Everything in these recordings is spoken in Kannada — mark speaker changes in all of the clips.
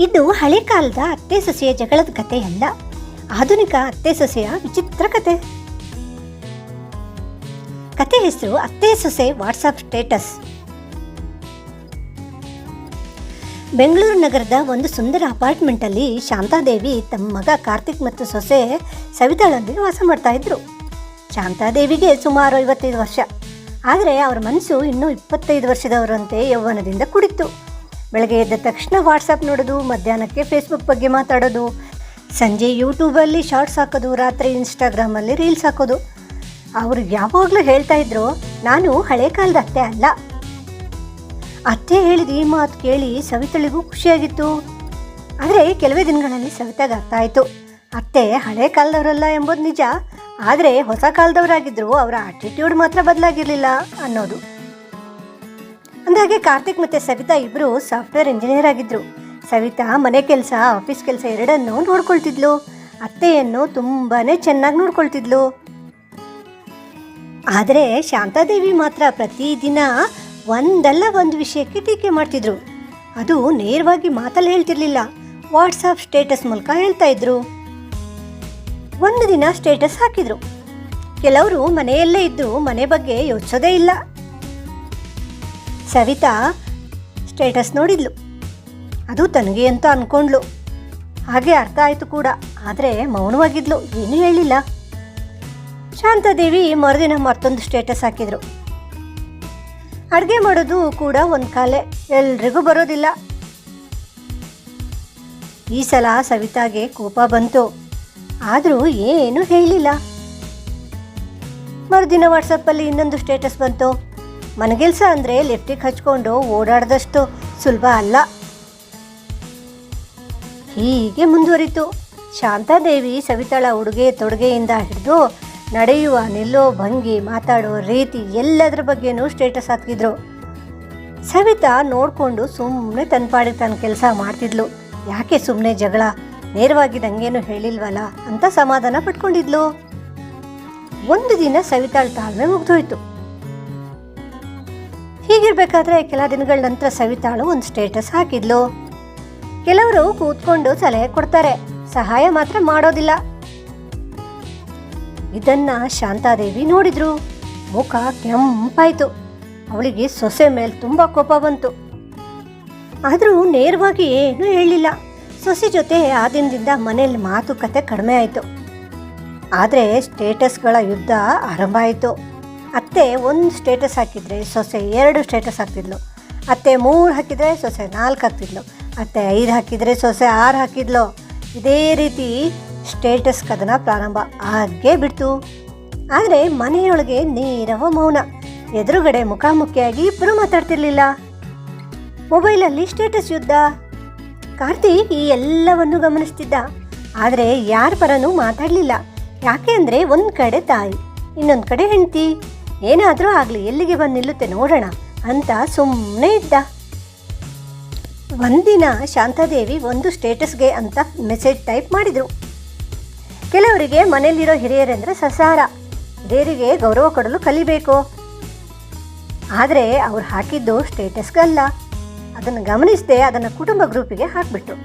Speaker 1: ಇದು ಹಳೆ ಕಾಲದ ಅತ್ತೆ ಸೊಸೆಯ ಜಗಳದ ಕಥೆಯಲ್ಲ, ಆಧುನಿಕ ಅತ್ತೆ ಸೊಸೆಯ ವಿಚಿತ್ರ ಕತೆ. ಕತೆ ಹೆಸರು ಅತ್ತೆ ಸೊಸೆ ವಾಟ್ಸಾಪ್ ಸ್ಟೇಟಸ್. ಬೆಂಗಳೂರು ನಗರದ ಒಂದು ಸುಂದರ ಅಪಾರ್ಟ್ಮೆಂಟಲ್ಲಿ ಶಾಂತಾದೇವಿ ತಮ್ಮ ಮಗ ಕಾರ್ತಿಕ್ ಮತ್ತು ಸೊಸೆ ಸವಿತಾಳೊಂದಿಗೆ ವಾಸ ಮಾಡ್ತಾ ಇದ್ರು. ಶಾಂತಾದೇವಿಗೆ ಸುಮಾರು 55 ವರ್ಷ, ಆದರೆ ಅವರ ಮನಸ್ಸು ಇನ್ನೂ 25 ವರ್ಷದವರಂತೆ ಯೌವನದಿಂದ ಕುಡಿತು. ಬೆಳಗ್ಗೆ ಎದ್ದ ತಕ್ಷಣ ವಾಟ್ಸಪ್ ನೋಡೋದು, ಮಧ್ಯಾಹ್ನಕ್ಕೆ ಫೇಸ್ಬುಕ್ ಬಗ್ಗೆ ಮಾತಾಡೋದು, ಸಂಜೆ ಯೂಟ್ಯೂಬಲ್ಲಿ ಶಾರ್ಟ್ಸ್ ಹಾಕೋದು, ರಾತ್ರಿ ಇನ್ಸ್ಟಾಗ್ರಾಮಲ್ಲಿ ರೀಲ್ಸ್ ಹಾಕೋದು. ಅವರು ಯಾವಾಗಲೂ ಹೇಳ್ತಾ ಇದ್ರು, ನಾನು ಹಳೆ ಕಾಲದ ಅತ್ತೆ ಅಲ್ಲ. ಅತ್ತೆ ಹೇಳಿದ ಈ ಮಾತು ಕೇಳಿ ಸವಿತಳಿಗೂ ಖುಷಿಯಾಗಿತ್ತು. ಆದರೆ ಕೆಲವೇ ದಿನಗಳಲ್ಲಿ ಸವಿತಾಗೆ ಅರ್ಥ ಆಯಿತು, ಅತ್ತೆ ಹಳೆ ಕಾಲದವರಲ್ಲ ಎಂಬುದು ನಿಜ, ಆದರೆ ಹೊಸ ಕಾಲದವರಾಗಿದ್ದರು, ಅವರ ಆಟಿಟ್ಯೂಡ್ ಮಾತ್ರ ಬದಲಾಗಿರಲಿಲ್ಲ ಅನ್ನೋದು. ಅಂದಾಗೆ ಕಾರ್ತಿಕ್ ಮತ್ತು ಸವಿತಾ ಇಬ್ಬರು ಸಾಫ್ಟ್ವೇರ್ ಇಂಜಿನಿಯರ್ ಆಗಿದ್ದರು. ಸವಿತಾ ಮನೆ ಕೆಲಸ, ಆಫೀಸ್ ಕೆಲಸ ಎರಡನ್ನೂ ನೋಡ್ಕೊಳ್ತಿದ್ಲು. ಅತ್ತೆಯನ್ನು ತುಂಬಾ ಚೆನ್ನಾಗಿ ನೋಡ್ಕೊಳ್ತಿದ್ಲು. ಆದರೆ ಶಾಂತಾದೇವಿ ಮಾತ್ರ ಪ್ರತಿದಿನ ಒಂದಲ್ಲ ಒಂದು ವಿಷಯಕ್ಕೆ ಟೀಕೆ ಮಾಡ್ತಿದ್ರು. ಅದು ನೇರವಾಗಿ ಮಾತಲ್ಲಿ ಹೇಳ್ತಿರ್ಲಿಲ್ಲ, ವಾಟ್ಸಾಪ್ ಸ್ಟೇಟಸ್ ಮೂಲಕ ಹೇಳ್ತಾ ಇದ್ರು. ಒಂದು ದಿನ ಸ್ಟೇಟಸ್ ಹಾಕಿದ್ರು. ಕೆಲವರು ಮನೆಯಲ್ಲೇ ಇದ್ದು ಮನೆ ಬಗ್ಗೆ ಯೋಚಿಸೋದೇ ಇಲ್ಲ. ಸವಿತಾ ಸ್ಟೇಟಸ್ ನೋಡಿದ್ಲು. ಅದು ತನಗೆ ಅಂತ ಅಂದ್ಕೊಂಡ್ಲು. ಹಾಗೆ ಅರ್ಥ ಆಯಿತು ಕೂಡ, ಆದರೆ ಮೌನವಾಗಿದ್ಲು, ಏನೂ ಹೇಳಿಲ್ಲ. ಶಾಂತಾದೇವಿ ಮರುದಿನ ಮತ್ತೊಂದು ಸ್ಟೇಟಸ್ ಹಾಕಿದ್ರು. ಅಡುಗೆ ಮಾಡೋದು ಕೂಡ ಒಂದು ಕಾಲೇ, ಎಲ್ರಿಗೂ ಬರೋದಿಲ್ಲ. ಈ ಸಲ ಸವಿತಾಗೆ ಕೋಪ ಬಂತು, ಆದರೂ ಏನೂ ಹೇಳಿಲ್ಲ. ಮರುದಿನ ವಾಟ್ಸಪ್ಪಲ್ಲಿ ಇನ್ನೊಂದು ಸ್ಟೇಟಸ್ ಬಂತು. ಮನೆಗೆಲ್ಸ ಅಂದರೆ ಲಿಫ್ಟಿಗೆ ಹಚ್ಕೊಂಡು ಓಡಾಡ್ದಷ್ಟು ಸುಲಭ ಅಲ್ಲ. ಹೀಗೆ ಮುಂದುವರಿತು. ಶಾಂತಾದೇವಿ ಸವಿತಾಳ ಉಡುಗೆ ತೊಡುಗೆಯಿಂದ ಹಿಡಿದು ನಡೆಯುವ, ನಿಲ್ಲೋ ಭಂಗಿ, ಮಾತಾಡೋ ರೀತಿ ಎಲ್ಲದರ ಬಗ್ಗೆನೂ ಸ್ಟೇಟಸ್ ಹಾಕ್ತಿದ್ರು. ಸವಿತಾ ನೋಡಿಕೊಂಡು ಸುಮ್ಮನೆ ತನ್ನ ಪಾಡಿಗೆ ತನ್ನ ಕೆಲಸ ಮಾಡ್ತಿದ್ಲು. ಯಾಕೆ ಸುಮ್ಮನೆ ಜಗಳ, ನೇರವಾಗಿ ನಂಗೇನು ಹೇಳಿಲ್ವಲ್ಲ ಅಂತ ಸಮಾಧಾನ ಪಟ್ಕೊಂಡಿದ್ಲು. ಒಂದು ದಿನ ಸವಿತಾಳ ತಾಳ್ಮೆ ಮುಗ್ದೋಯ್ತು. ಹೀಗಿರ್ಬೇಕಾದ್ರೆ ಕೆಲ ದಿನಗಳ ನಂತರ ಸವಿತಾಳು ಒಂದು ಸ್ಟೇಟಸ್ ಹಾಕಿದ್ಲು. ಕೆಲವರು ಕೂತ್ಕೊಂಡು ಸಲಹೆ ಕೊಡ್ತಾರೆ, ಸಹಾಯ ಮಾತ್ರ ಮಾಡೋದಿಲ್ಲ. ಇದನ್ನ ಶಾಂತಾದೇವಿ ನೋಡಿದ್ರು. ಮುಖ ಕೆಂಪಾಯ್ತು. ಅವಳಿಗೆ ಸೊಸೆ ಮೇಲೆ ತುಂಬ ಕೋಪ ಬಂತು. ಆದರೂ ನೇರವಾಗಿ ಏನೂ ಹೇಳಿಲ್ಲ. ಸೊಸೆ ಜೊತೆ ಆ ದಿನದಿಂದ ಮನೆಯಲ್ಲಿ ಮಾತುಕತೆ ಕಡಿಮೆ ಆಯಿತು. ಆದರೆ ಸ್ಟೇಟಸ್ಗಳ ಯುದ್ಧ ಆರಂಭ ಆಯಿತು. ಅತ್ತೆ ಒಂದು ಸ್ಟೇಟಸ್ ಹಾಕಿದರೆ ಸೊಸೆ 2 ಸ್ಟೇಟಸ್ ಹಾಕ್ತಿದ್ಲು. ಅತ್ತೆ 3 ಹಾಕಿದರೆ ಸೊಸೆ 4 ಹಾಕ್ತಿದ್ಲು. ಅತ್ತೆ 5 ಹಾಕಿದರೆ ಸೊಸೆ 6 ಹಾಕಿದ್ಲು. ಇದೇ ರೀತಿ ಸ್ಟೇಟಸ್ ಕದನ ಪ್ರಾರಂಭ ಆಗೇ ಬಿಡ್ತು. ಆದರೆ ಮನೆಯೊಳಗೆ ನೇರವ ಮೌನ. ಎದುರುಗಡೆ ಮುಖಾಮುಖಿಯಾಗಿ ಇಬ್ಬರು ಮಾತಾಡ್ತಿರ್ಲಿಲ್ಲ. ಮೊಬೈಲಲ್ಲಿ ಸ್ಟೇಟಸ್ ಯುದ್ಧ. ಕಾರ್ತಿಕ್ ಈ ಎಲ್ಲವನ್ನು ಗಮನಿಸ್ತಿದ್ದ. ಆದರೆ ಯಾರ ಪರನೂ ಮಾತಾಡಲಿಲ್ಲ. ಯಾಕೆ ಅಂದರೆ ಒಂದು ಕಡೆ ತಾಯಿ, ಇನ್ನೊಂದು ಕಡೆ ಹೆಂಡತಿ. ಏನಾದರೂ ಆಗಲಿ, ಎಲ್ಲಿಗೆ ಬಂದು ನಿಲ್ಲುತ್ತೆ ನೋಡೋಣ ಅಂತ ಸುಮ್ಮನೆ ಇದ್ದ. ಒಂದಿನ ಶಾಂತಾದೇವಿ ಒಂದು ಸ್ಟೇಟಸ್ಗೆ ಅಂತ ಮೆಸೇಜ್ ಟೈಪ್ ಮಾಡಿದರು. ಕೆಲವರಿಗೆ ಮನೆಯಲ್ಲಿರೋ ಹಿರಿಯರೆಂದರೆ ಸಸಾರ, ಹಿರಿಯರಿಗೆ ಗೌರವ ಕೊಡಲು ಕಲಿಬೇಕು. ಆದರೆ ಅವ್ರು ಹಾಕಿದ್ದು ಸ್ಟೇಟಸ್ಗಲ್ಲ. ಅದನ್ನು ಗಮನಿಸದೆ ಅದನ್ನು ಕುಟುಂಬ ಗ್ರೂಪಿಗೆ ಹಾಕಿಬಿಟ್ರು.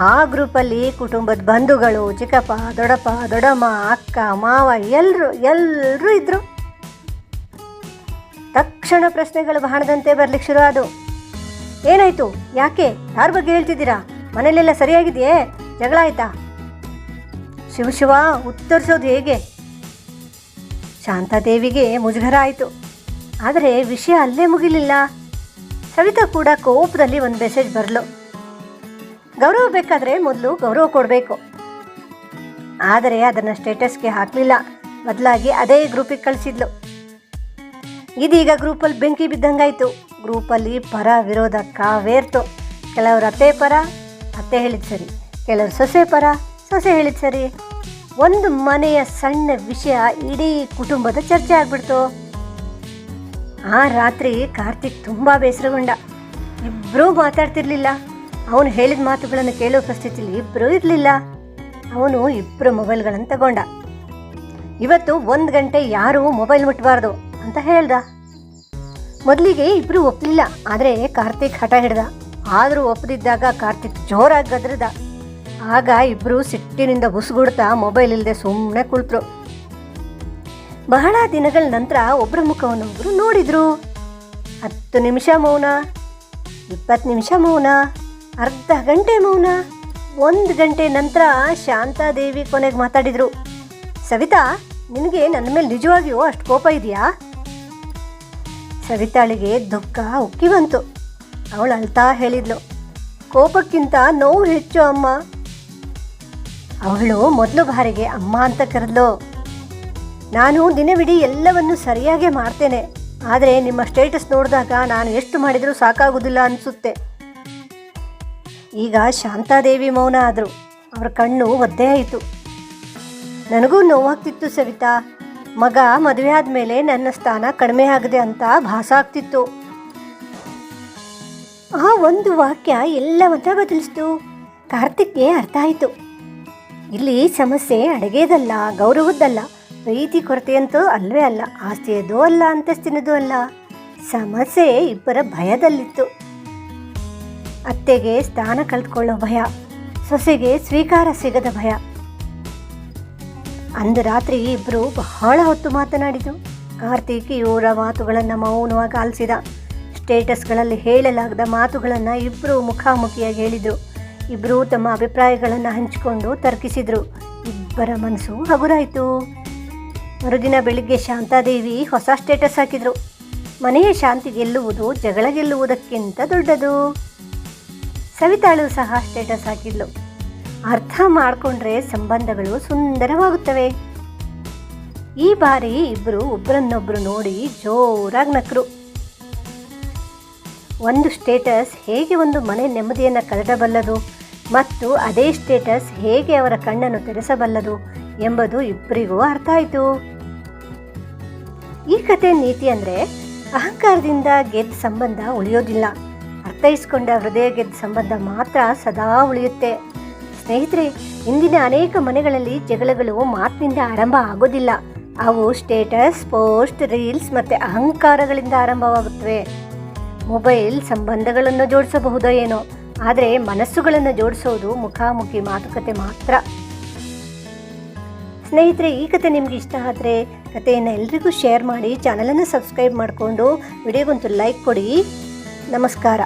Speaker 1: ಆ ಗ್ರೂಪಲ್ಲಿ ಕುಟುಂಬದ ಬಂಧುಗಳು, ಚಿಕ್ಕಪ್ಪ, ದೊಡ್ಡಪ್ಪ, ದೊಡ್ಡಮ್ಮ, ಅಕ್ಕ, ಮಾವ ಎಲ್ಲರೂ ಇದ್ದರು. ತಕ್ಷಣ ಪ್ರಶ್ನೆಗಳು ಬಾಣದಂತೆ ಬರಲಿಕ್ಕೆ ಶುರು ಆದವು. ಏನಾಯಿತು? ಯಾಕೆ? ಯಾರ ಬಗ್ಗೆ ಹೇಳ್ತಿದ್ದೀರಾ? ಮನೇಲೆಲ್ಲ ಸರಿಯಾಗಿದೆಯೇ? ಜಗಳ ಆಯ್ತಾ? ಶಿವ ಉತ್ತರಿಸೋದು ಹೇಗೆ? ಶಾಂತಾದೇವಿಗೆ ಮುಜುಗರ ಆಯಿತು. ಆದರೆ ವಿಷಯ ಅಲ್ಲೇ ಮುಗಿಲಿಲ್ಲ. ಸವಿತಾ ಕೂಡ ಕೋಪದಲ್ಲಿ ಒಂದು ಮೆಸೇಜ್ ಬರಲು. ಗೌರವ ಬೇಕಾದರೆ ಮೊದಲು ಗೌರವ ಕೊಡಬೇಕು. ಆದರೆ ಅದನ್ನು ಸ್ಟೇಟಸ್ಗೆ ಹಾಕಲಿಲ್ಲ. ಬದಲಾಗಿ ಅದೇ ಗ್ರೂಪಿಗೆ ಕಳಿಸಿದ್ಲು. ಇದೀಗ ಗ್ರೂಪಲ್ಲಿ ಬೆಂಕಿ ಬಿದ್ದಂಗಾಯಿತು. ಗ್ರೂಪಲ್ಲಿ ಪರ ವಿರೋಧ ಕಾವೇರ್ತು. ಕೆಲವರು ಅತ್ತೆ ಪರ, ಅತ್ತೆ ಹೇಳಿದ ಸರಿ. ಕೆಲವರು ಸೊಸೆ ಪರ, ಸೊಸೆ ಹೇಳಿದ ಸರಿ. ಒಂದು ಮನೆಯ ಸಣ್ಣ ವಿಷಯ ಇಡೀ ಕುಟುಂಬದ ಚರ್ಚೆ ಆಗ್ಬಿಡ್ತು. ಆ ರಾತ್ರಿ ಕಾರ್ತಿಕ್ ತುಂಬ ಬೇಸರಗೊಂಡ. ಇಬ್ಬರೂ ಮಾತಾಡ್ತಿರ್ಲಿಲ್ಲ. ಅವನು ಹೇಳಿದ ಮಾತುಗಳನ್ನು ಕೇಳೋ ಪರಿಸ್ಥಿತಿಲಿ ಇಬ್ಬರೂ ಇರಲಿಲ್ಲ. ಅವನು 2 ಮೊಬೈಲ್ಗಳನ್ನು ತಗೊಂಡ. ಇವತ್ತು 1 ಗಂಟೆ ಯಾರೂ ಮೊಬೈಲ್ ಮುಟ್ಟಬಾರ್ದು ಅಂತ ಹೇಳ್ದ. ಮೊದಲಿಗೆ ಇಬ್ಬರು ಒಪ್ಪಲಿಲ್ಲ. ಆದರೆ ಕಾರ್ತಿಕ್ ಹಠ ಹಿಡ್ದ. ಆದರೂ ಒಪ್ಪದಿದ್ದಾಗ ಕಾರ್ತಿಕ್ ಜೋರಾಗಿ ಗದ್ರದ. ಆಗ ಇಬ್ಬರು ಸಿಟ್ಟಿನಿಂದ ಬುಸುಗುಡ್ತಾ ಮೊಬೈಲ್ ಇಲ್ಲದೆ ಸುಮ್ಮನೆ ಕುಳಿತರು. ಬಹಳ ದಿನಗಳ ನಂತರ ಒಬ್ಬರ ಮುಖವನ್ನೊಬ್ಬರು ನೋಡಿದ್ರು. 10 ನಿಮಿಷ ಮೌನ, 20 ನಿಮಿಷ ಮೌನ, ಅರ್ಧ ಗಂಟೆ ಮೌನ, 1 ಗಂಟೆ ನಂತರ ಶಾಂತಾದೇವಿ ಕೊನೆಗೆ ಮಾತಾಡಿದರು. ಸವಿತಾ, ನಿನಗೆ ನನ್ನ ಮೇಲೆ ನಿಜವಾಗಿಯೂ ಅಷ್ಟು ಕೋಪ ಇದೆಯಾ? ಸವಿತಾಳಿಗೆ ದುಃಖ ಉಕ್ಕಿ ಬಂತು. ಅವಳು ಅಳ್ತಾ ಹೇಳಿದ್ಲು, ಕೋಪಕ್ಕಿಂತ ನೋವು ಹೆಚ್ಚು ಅಮ್ಮ. ಅವಳು ಮೊದಲು ಬಾರಿಗೆ ಅಮ್ಮ ಅಂತ ಕರೆದ್ಲು. ನಾನು ದಿನವಿಡೀ ಎಲ್ಲವನ್ನು ಸರಿಯಾಗಿ ಮಾಡ್ತೇನೆ, ಆದರೆ ನಿಮ್ಮ ಸ್ಟೇಟಸ್ ನೋಡಿದಾಗ ನಾನು ಎಷ್ಟು ಮಾಡಿದರೂ ಸಾಕಾಗೋದಿಲ್ಲ ಅನಿಸುತ್ತೆ. ಈಗ ಶಾಂತಾದೇವಿ ಮೌನ ಆದರು. ಅವರ ಕಣ್ಣು ಒದ್ದೆ ಆಯಿತು. ನನಗೂ ನೋವಾಗ್ತಿತ್ತು ಸವಿತಾ. ಮಗ ಮದುವೆ ಆದಮೇಲೆ ನನ್ನ ಸ್ಥಾನ ಕಡಿಮೆ ಆಗದೆ ಅಂತ ಭಾಸ ಆಗ್ತಿತ್ತು. ಆ ಒಂದು ವಾಕ್ಯ ಎಲ್ಲವನ್ನ ಬದಲಿಸ್ತು. ಕಾರ್ತಿಕ್ಗೆ ಅರ್ಥ ಆಯಿತು. ಇಲ್ಲಿ ಸಮಸ್ಯೆ ಅಡುಗೆದಲ್ಲ, ಗೌರವದ್ದಲ್ಲ, ಪ್ರೀತಿ ಕೊರತೆಯಂತೂ ಅಲ್ವೇ ಅಲ್ಲ, ಆಸ್ತಿಯದೂ ಅಲ್ಲ, ಅಂತಸ್ತಿನದೂ ಅಲ್ಲ. ಸಮಸ್ಯೆ ಇಬ್ಬರ ಭಯದಲ್ಲಿತ್ತು. ಅತ್ತೆಗೆ ಸ್ಥಾನ ಕಳೆದುಕೊಳ್ಳೋ ಭಯ, ಸೊಸೆಗೆ ಸ್ವೀಕಾರ ಸಿಗದ ಭಯ. ಅಂದು ರಾತ್ರಿ ಇಬ್ಬರು ಬಹಳ ಹೊತ್ತು ಮಾತನಾಡಿದರು. ಕಾರ್ತಿಕ್ ಇವರ ಮಾತುಗಳನ್ನು ಮೌನವಾಗಿ ಆಲಿಸಿದ. ಸ್ಟೇಟಸ್ಗಳಲ್ಲಿ ಹೇಳಲಾಗದ ಮಾತುಗಳನ್ನು ಇಬ್ಬರು ಮುಖಾಮುಖಿಯಾಗಿ ಹೇಳಿದರು. ಇಬ್ಬರು ತಮ್ಮ ಅಭಿಪ್ರಾಯಗಳನ್ನು ಹಂಚಿಕೊಂಡು ತರ್ಕಿಸಿದರು. ಇಬ್ಬರ ಮನಸ್ಸು ಹಗುರಾಯಿತು. ಮರುದಿನ ಬೆಳಿಗ್ಗೆ ಶಾಂತಾದೇವಿ ಹೊಸ ಸ್ಟೇಟಸ್ ಹಾಕಿದರು. ಮನೆಯ ಶಾಂತಿ ಗೆಲ್ಲುವುದು ಜಗಳ ಗೆಲ್ಲುವುದಕ್ಕಿಂತ ದೊಡ್ಡದು. ಸವಿತಾಳು ಸಹ ಸ್ಟೇಟಸ್ ಹಾಕಿದ್ಲು. ಅರ್ಥ ಮಾಡಿಕೊಂಡ್ರೆ ಸಂಬಂಧಗಳು ಸುಂದರವಾಗುತ್ತವೆ. ಈ ಬಾರಿ ಇಬ್ಬರು ಒಬ್ಬರನ್ನೊಬ್ಬರು ನೋಡಿ ಜೋರಾಗಿ ನಕ್ಕರು. ಒಂದು ಸ್ಟೇಟಸ್ ಹೇಗೆ ಒಂದು ಮನೆ ನೆಮ್ಮದಿಯನ್ನು ಕದಡಬಲ್ಲದು ಮತ್ತು ಅದೇ ಸ್ಟೇಟಸ್ ಹೇಗೆ ಅವರ ಕಣ್ಣನ್ನು ತೆರೆಸಬಲ್ಲದು ಎಂಬುದು ಇಬ್ಬರಿಗೂ ಅರ್ಥ ಆಯಿತು. ಈ ಕತೆ ನೀತಿ ಅಂದರೆ, ಅಹಂಕಾರದಿಂದ ಗೆದ್ದ ಸಂಬಂಧ ಉಳಿಯೋದಿಲ್ಲ, ಅರ್ಥೈಸಿಕೊಂಡ ಹೃದಯ ಗೆದ್ದ ಸಂಬಂಧ ಮಾತ್ರ ಸದಾ ಉಳಿಯುತ್ತೆ. ಸ್ನೇಹಿತರೆ, ಇಂದಿನ ಅನೇಕ ಮನೆಗಳಲ್ಲಿ ಜಗಳಗಳು ಮಾತಿನಿಂದ ಆರಂಭ ಆಗೋದಿಲ್ಲ. ಅವು ಸ್ಟೇಟಸ್, ಪೋಸ್ಟ್, ರೀಲ್ಸ್ ಮತ್ತು ಅಹಂಕಾರಗಳಿಂದ ಆರಂಭವಾಗುತ್ತವೆ. ಮೊಬೈಲ್ ಸಂಬಂಧಗಳನ್ನು ಜೋಡಿಸಬಹುದೋ ಏನೋ, ಆದರೆ ಮನಸ್ಸುಗಳನ್ನು ಜೋಡಿಸೋದು ಮುಖಾಮುಖಿ ಮಾತುಕತೆ ಮಾತ್ರ. ಸ್ನೇಹಿತರೆ, ಈ ಕತೆ ನಿಮ್ಗೆ ಇಷ್ಟ ಆದರೆ ಕಥೆಯನ್ನು ಎಲ್ರಿಗೂ ಶೇರ್ ಮಾಡಿ, ಚಾನಲನ್ನು ಸಬ್ಸ್ಕ್ರೈಬ್ ಮಾಡಿಕೊಂಡು ವಿಡಿಯೋಗೊಂದು ಲೈಕ್ ಕೊಡಿ. ನಮಸ್ಕಾರ.